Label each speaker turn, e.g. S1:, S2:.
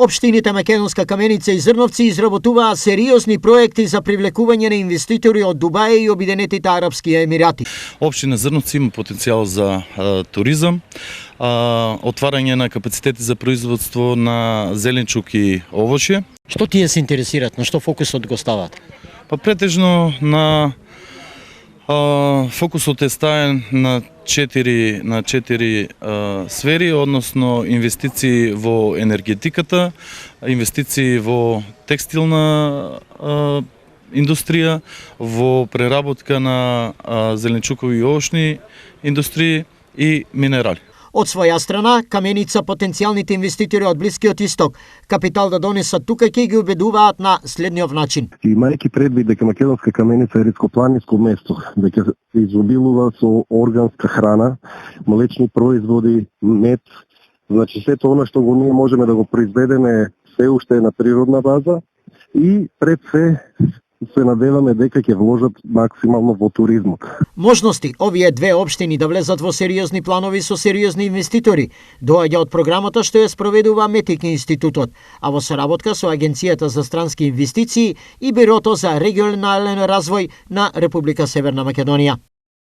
S1: Општините Македонска Каменица и Зрновци изработуваат сериозни проекти за привлекување на инвеститори од Дубај и Обединетите Арапски Емирати.
S2: Општина Зрновци има потенцијал за туризам, отварање на капацитети за производство на зеленчук и овошје.
S1: Што тие се интересираат, на што фокусот го стават?
S2: Па претежно на фокусот е ставен на четири сфери, односно инвестиции во енергетиката, инвестиции во текстилна индустрија, во преработка на зеленчукови и овошни индустрии и минерали.
S1: Од своја страна, Каменица потенцијалните инвеститори од Блискиот Исток капитал да донесат тука ќе ги убедуваат на следниот начин.
S3: Имајќи предвид дека Македонска Каменица е ридкопланинско место, дека се изобилува со органска храна, млечни производи, мед, значи сето она што го ние можеме да го произведеме се уште на природна база и пред се надеваме дека ќе вложат максимално во туризмот.
S1: Можности овие две општини да влезат во сериозни планови со сериозни инвеститори доаѓа од програмата што ја спроведува Метик институтот, а во соработка со Агенцијата за странски инвестиции и Бирото за регионален развој на Република Северна Македонија.